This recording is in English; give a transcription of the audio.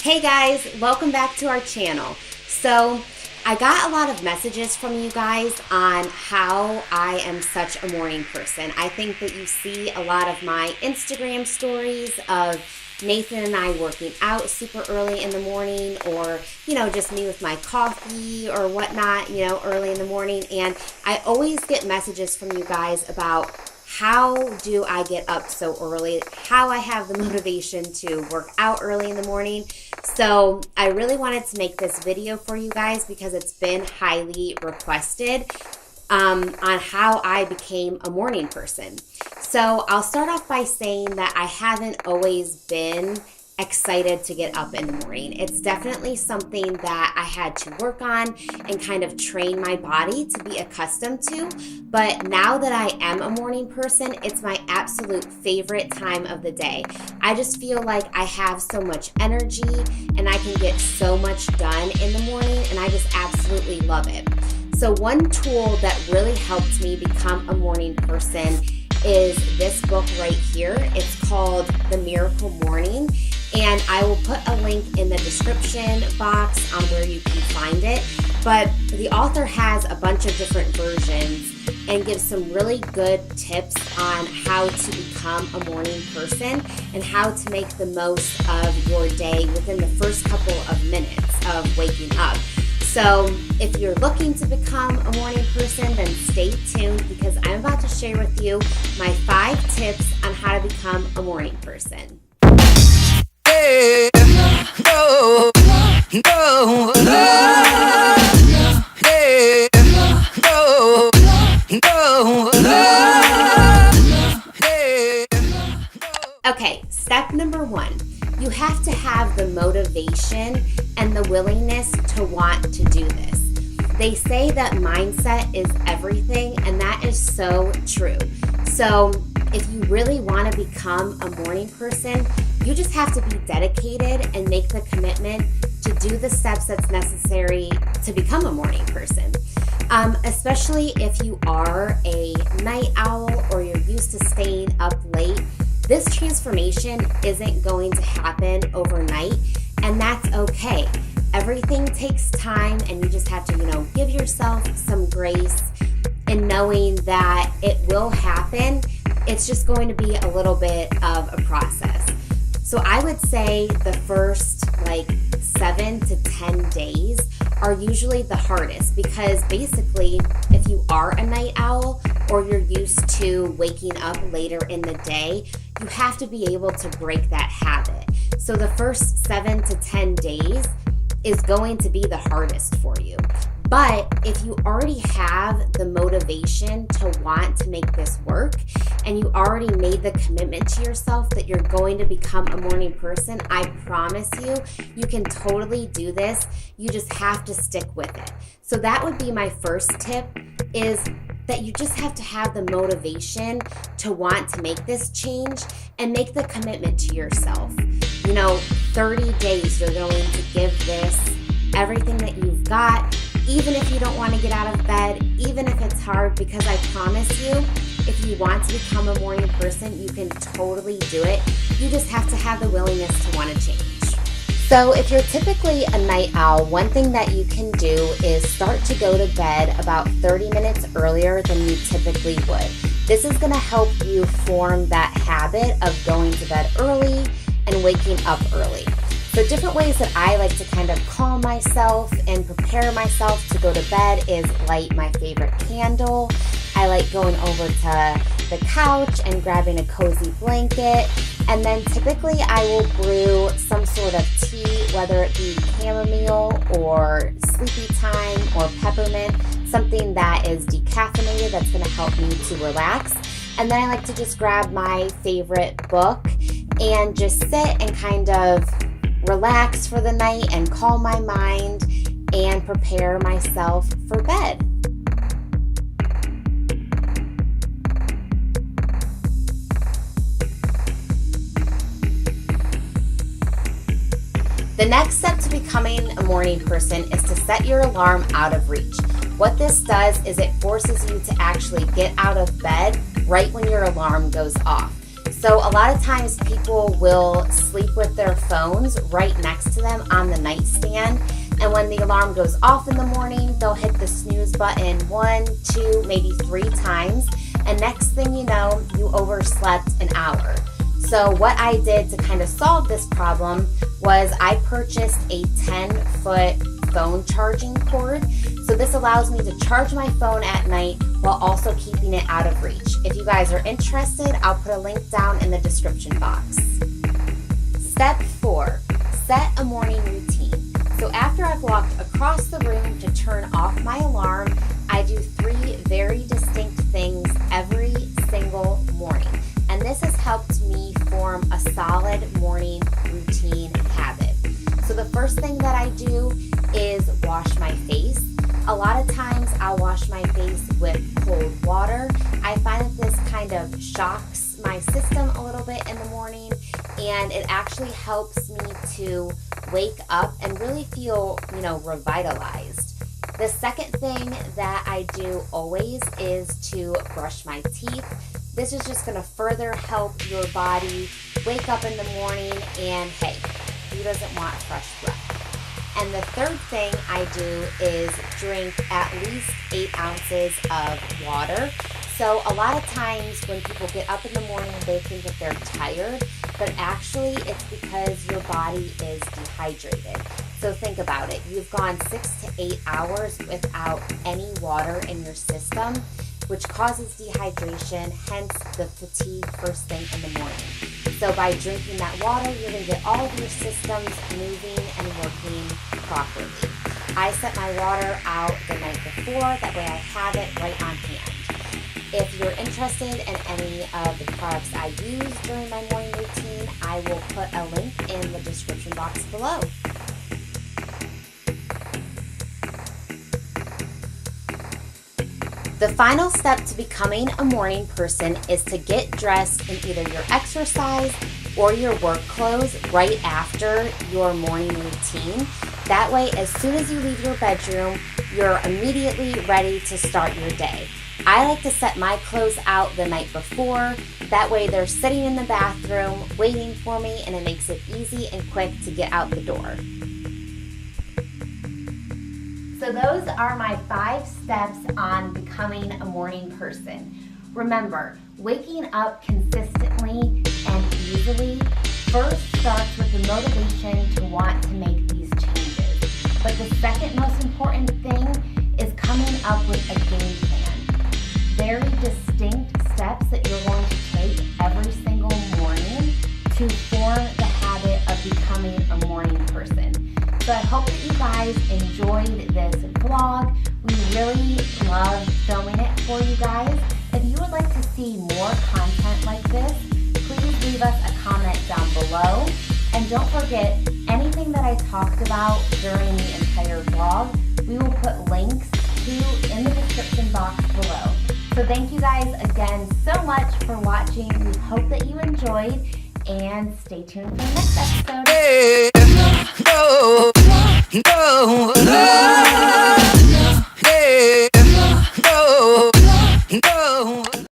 Hey guys, welcome back to our channel. So I got a lot of messages from you guys on how I am such a morning person. I think that you see a lot of my Instagram stories of Nathan and I working out super early in the morning, or, just me with my coffee or whatnot, early in the morning. And I always get messages from you guys about how do I get up so early, how I have the motivation to work out early in the morning. So I really wanted to make this video for you guys because it's been highly requested on how I became a morning person. So I'll start off by saying that I haven't always been excited to get up in the morning. It's definitely something that I had to work on and kind of train my body to be accustomed to. But now that I am a morning person, it's my absolute favorite time of the day. I just feel like I have so much energy and I can get so much done in the morning, and I just absolutely love it. So one tool that really helped me become a morning person is this book right here. It's called The Miracle Morning. And I will put a link in the description box on where you can find it. But the author has a bunch of different versions and gives some really good tips on how to become a morning person and how to make the most of your day within the first couple of minutes of waking up. So if you're looking to become a morning person, then stay tuned because I'm about to share with you my 5 tips on how to become a morning person. Okay, step number 1. You have to have the motivation and the willingness to want to do this. They say that mindset is everything, and that is so true. So if you really want to become a morning person, you just have to be dedicated and make the commitment to do the steps that's necessary to become a morning person. Especially if you are a night owl or you're used to staying up late, this transformation isn't going to happen overnight, and that's okay. Everything takes time, and you just have to, give yourself some grace in knowing that it will happen. It's just going to be a little bit of a process. So I would say the first 7 to 10 days are usually the hardest, because basically if you are a night owl or you're used to waking up later in the day, you have to be able to break that habit. So the first 7 to 10 days is going to be the hardest for you. But if you already have the motivation to want to make this work, and you already made the commitment to yourself that you're going to become a morning person, I promise you, you can totally do this. You just have to stick with it. So that would be my first tip, is that you just have to have the motivation to want to make this change and make the commitment to yourself. 30 days you're going to give this everything that you've got, even if you don't want to get out of bed, even if it's hard, because I promise you, if you want to become a morning person, you can totally do it. You just have to have the willingness to want to change. So if you're typically a night owl, one thing that you can do is start to go to bed about 30 minutes earlier than you typically would. This is going to help you form that habit of going to bed early and waking up early. So different ways that I like to kind of calm myself and prepare myself to go to bed is light my favorite candle. I like going over to the couch and grabbing a cozy blanket. And then typically I will brew some sort of tea, whether it be chamomile or sleepy time or peppermint, something that is decaffeinated that's going to help me to relax. And then I like to just grab my favorite book and just sit and kind of relax for the night and calm my mind and prepare myself for bed. The next step to becoming a morning person is to set your alarm out of reach. What this does is it forces you to actually get out of bed right when your alarm goes off. So a lot of times people will sleep with their phones right next to them on the nightstand. And when the alarm goes off in the morning, they'll hit the snooze button 1, 2, maybe 3 times. And next thing you know, you overslept an hour. So what I did to kind of solve this problem was I purchased a 10-foot phone charging cord. So this allows me to charge my phone at night while also keeping it out of reach. If you guys are interested, I'll put a link down in the description box. Step 4, set a morning routine. So after I've walked across the room to turn off my alarm, I do 3 very distinct things every single morning. And this has helped me form a solid morning routine habit. So the first thing that I do is wash my face. A lot of times I'll wash my face with cold water. I find that this kind of shocks my system a little bit in the morning, and it actually helps me to wake up and really feel, revitalized. The second thing that I do always is to brush my teeth. This is just going to further help your body wake up in the morning, and hey, who doesn't want fresh breath? And the third thing I do is drink at least 8 ounces of water. So a lot of times when people get up in the morning, they think that they're tired, but actually it's because your body is dehydrated. So think about it. You've gone 6 to 8 hours without any water in your system, which causes dehydration, hence the fatigue first thing in the morning. So by drinking that water, you're going to get all of your systems moving and working properly. I set my water out the night before, that way I have it right on hand. If you're interested in any of the products I use during my morning routine, I will put a link in the description box below. The final step to becoming a morning person is to get dressed in either your exercise or your work clothes right after your morning routine. That way, as soon as you leave your bedroom, you're immediately ready to start your day. I like to set my clothes out the night before. That way they're sitting in the bathroom waiting for me, and it makes it easy and quick to get out the door. So those are my 5 steps on becoming a morning person. Remember, waking up consistently and easily first starts with the motivation to want to make these changes. But the second most important thing is coming up with a game plan. Very distinct steps that you're going to take every single morning to form the habit of becoming a morning person. So I hope that you guys enjoyed this vlog. We really love filming it for you guys. If you would like to see more content like this, please leave us a comment down below. And don't forget, anything that I talked about during the entire vlog, we will put links to in the description box below. So thank you guys again so much for watching. We hope that you enjoyed, and stay tuned for the next episode. No, no, no.